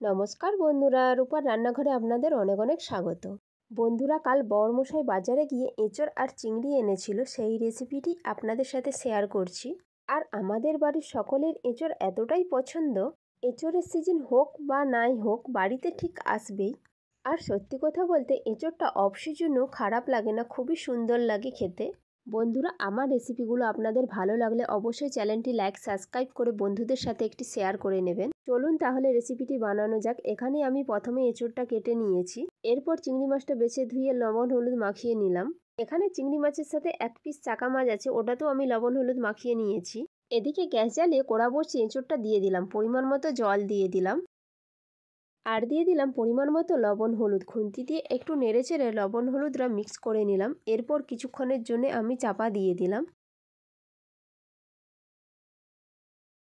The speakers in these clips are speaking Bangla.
নমস্কার বন্ধুরা, রূপার রান্নাঘরে আপনাদের অনেক অনেক স্বাগত। বন্ধুরা, কাল বড়মশাই বাজারে গিয়ে এঁচড় আর চিংড়ি এনেছিল, সেই রেসিপিটি আপনাদের সাথে শেয়ার করছি। আর আমাদের বাড়ির সকলের এঁচড় এতটাই পছন্দ, এঁচড়ের সিজন হোক বা নাই হোক বাড়িতে ঠিক আসবেই। আর সত্যি কথা বলতে এঁচড়টা অফ সিজনেও খারাপ লাগে না, খুবই সুন্দর লাগে খেতে। বন্ধুরা, আমার রেসিপিগুলো আপনাদের ভালো লাগলে অবশ্যই চ্যানেলটি লাইক সাবস্ক্রাইব করে বন্ধুদের সাথে একটি শেয়ার করে নেবেন। চলুন তাহলে রেসিপিটি বানানো যাক। এখানে আমি প্রথমে এঁচড়টা কেটে নিয়েছি, এরপর চিংড়ি মাছটা বেছে ধুয়ে লবণ হলুদ মাখিয়ে নিলাম। এখানে চিংড়ি মাছের সাথে এক পিস চাকা মাছ আছে, ওটাতেও আমি লবণ হলুদ মাখিয়ে নিয়েছি। এদিকে গ্যাস জ্বালিয়ে কড়া বসিয়ে এঁচড়টা দিয়ে দিলাম, পরিমাণ মতো জল দিয়ে দিলাম, আর দিয়ে দিলাম পরিমাণ মতো লবণ হলুদ। খুন্তি দিয়ে একটু নেড়েচেড়ে লবণ হলুদটা মিক্স করে নিলাম। এরপর কিছুক্ষণের জন্য আমি চাপা দিয়ে দিলাম।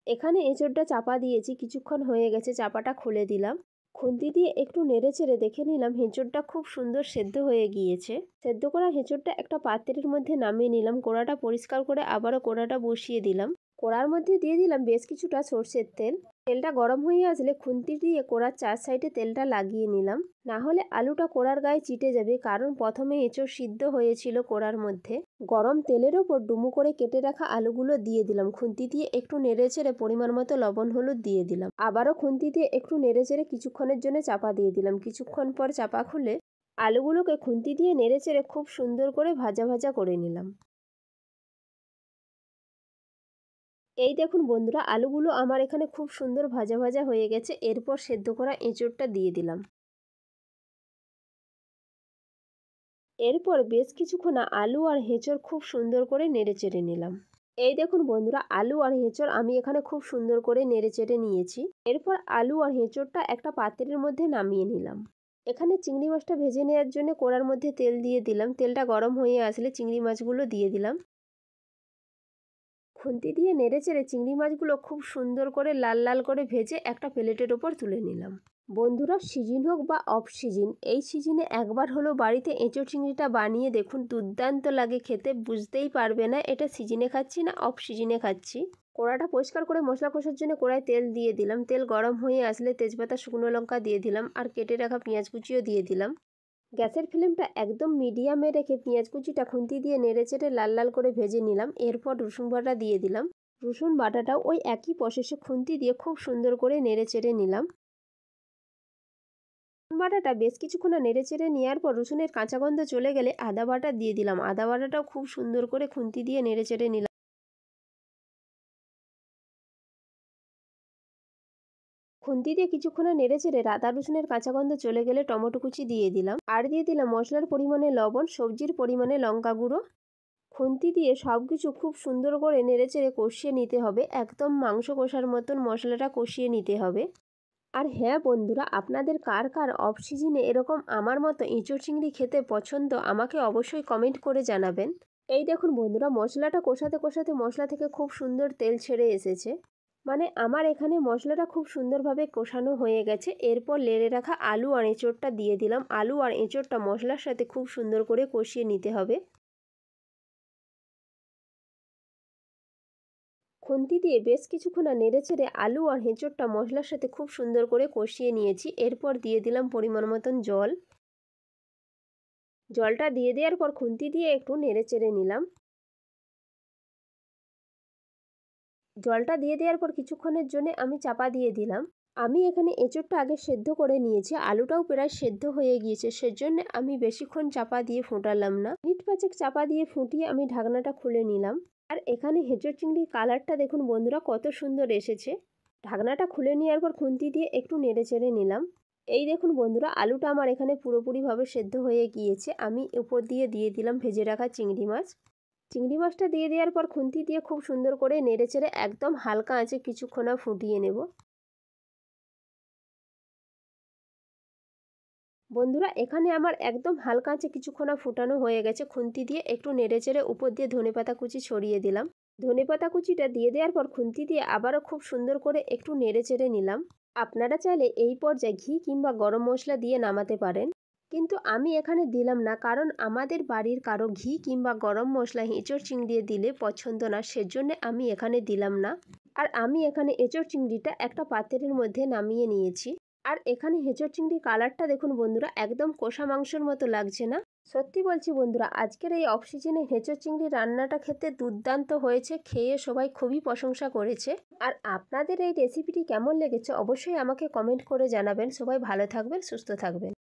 এখানে এঁচড়টা চাপা দিয়েছি, কিছুক্ষণ হয়ে গেছে, চাপাটা খুলে দিলাম। খুন্তি দিয়ে একটু নেড়েচেড়ে দেখে নিলাম এঁচড়টা খুব সুন্দর সেদ্ধ হয়ে গিয়েছে। সেদ্ধ করা এঁচড়টা একটা পাত্রের মধ্যে নামিয়ে নিলাম। কড়াটা পরিষ্কার করে আবারও কড়াটা বসিয়ে দিলাম। কড়ার মধ্যে দিয়ে দিলাম বেশ কিছুটা সর্ষের তেল। তেলটা গরম হয়ে আসলে খুন্তি দিয়ে কড়ার চার সাইডে তেলটা লাগিয়ে নিলাম, না হলে আলুটা কড়ার গায়ে চিটে যাবে, কারণ প্রথমে এঁচড় সিদ্ধ হয়েছিল কড়ার মধ্যে। গরম তেলের ওপর ডুমো করে কেটে রাখা আলুগুলো দিয়ে দিলাম। খুন্তি দিয়ে একটু নেড়েচেড়ে পরিমাণ মতো লবণ হলুদ দিয়ে দিলাম। আবারও খুন্তি দিয়ে একটু নেড়েচেড়ে কিছুক্ষণের জন্য চাপা দিয়ে দিলাম। কিছুক্ষণ পর চাপা খুলে আলুগুলোকে খুন্তি দিয়ে নেড়েচেড়ে খুব সুন্দর করে ভাজা ভাজা করে নিলাম। এই দেখুন বন্ধুরা, আলুগুলো আমার এখানে খুব সুন্দর ভাজা ভাজা হয়ে গেছে। এরপর সেদ্ধ করা এঁচড়টা দিয়ে দিলাম। এরপর বেশ কিছুক্ষণ আলু আর এঁচড় খুব সুন্দর করে নেড়েচেড়ে নিলাম। এই দেখুন বন্ধুরা, আলু আর এঁচড় আমি এখানে খুব সুন্দর করে নেড়েচেড়ে নিয়েছি। এরপর আলু আর এঁচড়টা একটা পাত্রের মধ্যে নামিয়ে নিলাম। এখানে চিংড়ি মাছটা ভেজে নেওয়ার জন্য কড়ার মধ্যে তেল দিয়ে দিলাম। তেলটা গরম হয়ে আসলে চিংড়ি মাছগুলো দিয়ে দিলাম। খুন্তি দিয়ে নেড়েচেড়ে চিংড়ি মাছগুলো খুব সুন্দর করে লাল লাল করে ভেজে একটা প্লেটের ওপর তুলে নিলাম। বন্ধুরা, সিজন হোক বা অফ সিজন, এই সিজনে একবার হলো বাড়িতে এঁচড় চিংড়িটা বানিয়ে দেখুন, দুর্দান্ত লাগে খেতে। বুঝতেই পারবে না এটা সিজনে খাচ্ছি না অফ সিজনে খাচ্ছি। কড়াটা পরিষ্কার করে মশলা কষার জন্য কড়ায় তেল দিয়ে দিলাম। তেল গরম হয়ে আসলে তেজপাতা শুকনো লঙ্কা দিয়ে দিলাম, আর কেটে রাখা পেঁয়াজ কুচিও দিয়ে দিলাম। গ্যাসের ফ্লেমটা একদম মিডিয়ামে রেখে পেঁয়াজ কুচিটা খুন্তি দিয়ে নেড়েচেড়ে লাল লাল করে ভেজে নিলাম। এরপর রসুন বাটা দিয়ে দিলাম। রসুন বাটাটাও ওই একই প্রসেসে খুন্তি দিয়ে খুব সুন্দর করে নেড়েচেড়ে নিলাম। রসুন বাটাটা বেশ কিছুক্ষণ নেড়েচেড়ে নেওয়ার পর রসুনের কাঁচা গন্ধ চলে গেলে আদা বাটা দিয়ে দিলাম। আদা বাটাটাও খুব সুন্দর করে খুন্তি দিয়ে নেড়েচেড়ে নিলাম। খুন্তি দিয়ে কিছুক্ষণ নেড়েচেড়ে আদা রসুনের কাঁচা গন্ধ চলে গেলে টমেটো কুচি দিয়ে দিলাম, আর দিয়ে দিলাম মশলার পরিমাণে লবণ, সবজির পরিমাণে লঙ্কা গুঁড়ো। খুন্তি দিয়ে সব কিছু খুব সুন্দর করে নেড়েচেড়ে কষিয়ে নিতে হবে। একদম মাংস কষার মতন মশলাটা কষিয়ে নিতে হবে। আর হ্যাঁ বন্ধুরা, আপনাদের কার কার অফ সিজনে এরকম আমার মতো এঁচড় চিংড়ি খেতে পছন্দ, আমাকে অবশ্যই কমেন্ট করে জানাবেন। এই দেখুন বন্ধুরা, মশলাটা কষাতে কষাতে মশলা থেকে খুব সুন্দর তেল ছেড়ে এসেছে। মানে আমার এখানে মশলাটা খুব সুন্দরভাবে কষানো হয়ে গেছে। এরপর লেড়ে রাখা আলু আর এঁচড়টা দিয়ে দিলাম। আলু আর এঁচড়টা মশলার সাথে খুব সুন্দর করে কষিয়ে নিতে হবে। খুন্তি দিয়ে বেশ কিছুক্ষণ নেড়েচেড়ে আলু আর এঁচড়টা মশলার সাথে খুব সুন্দর করে কষিয়ে নিয়েছি। এরপর দিয়ে দিলাম পরিমাণ মতন জল। জলটা দিয়ে দেওয়ার পর খুন্তি দিয়ে একটু নেড়েচেড়ে নিলাম। জলটা দিয়ে দেওয়ার পর কিছুক্ষণের জন্য আমি চাপা দিয়ে দিলাম। আমি এখানে এঁচড়টা আগে সেদ্ধ করে নিয়েছি, আলুটাও প্রায় সেদ্ধ হয়ে গিয়েছে, সেজন্য আমি বেশিক্ষণ চাপা দিয়ে ফোটালাম না। মিনিট পাঁচেক চাপা দিয়ে ফুটিয়ে আমি ঢাকনাটা খুলে নিলাম। আর এখানে এঁচড় চিংড়ির কালারটা দেখুন বন্ধুরা কত সুন্দর এসেছে। ঢাকনাটা খুলে নেওয়ার পর খুন্তি দিয়ে একটু নেড়েচেড়ে নিলাম। এই দেখুন বন্ধুরা, আলুটা আমার এখানে পুরোপুরিভাবে সেদ্ধ হয়ে গিয়েছে। আমি উপর দিয়ে দিয়ে দিলাম ভেজে রাখা চিংড়ি মাছ। চিংড়ি মাছটা দিয়ে দেওয়ার পর খুন্তি দিয়ে খুব সুন্দর করে নেড়েচেড়ে একদম হালকা আঁচে কিছুক্ষণ ফুটিয়ে নেব। বন্ধুরা, এখানে আমার একদম হালকা আঁচে কিছুক্ষণ ফুটানো হয়ে গেছে। খুন্তি দিয়ে একটু নেড়েচেড়ে উপর দিয়ে ধনেপাতা কুচি ছড়িয়ে দিলাম। ধনেপাতা কুচিটা দিয়ে দেওয়ার পর খুন্তি দিয়ে আবারও খুব সুন্দর করে একটু নেড়েচেড়ে নিলাম। আপনারা চাইলে এই পর্যায়ে ঘি কিংবা গরম মশলা দিয়ে নামাতে পারেন, কিন্তু আমি এখানে দিলাম না, কারণ আমাদের বাড়ির কারো ঘি কিংবা গরম মশলা এঁচড় চিংড়ি দিলে পছন্দ না, সেজন্য আমি এখানে দিলাম না। আর আমি এখানে এঁচড় চিংড়িটা একটা পাত্রের মধ্যে নামিয়ে নিয়েছি। আর এখানে এঁচোড় চিংড়ির কালারটা দেখুন বন্ধুরা, একদম কষা মাংসের মতো লাগছে না? সত্যি বলছি বন্ধুরা, আজকের এই অফ সিজনে এঁচোড় চিংড়ি রান্নাটা খেতে দুর্দান্ত হয়েছে। খেয়ে সবাই খুবই প্রশংসা করেছে। আর আপনাদের এই রেসিপিটি কেমন লেগেছে অবশ্যই আমাকে কমেন্ট করে জানাবেন। সবাই ভালো থাকবেন, সুস্থ থাকবেন।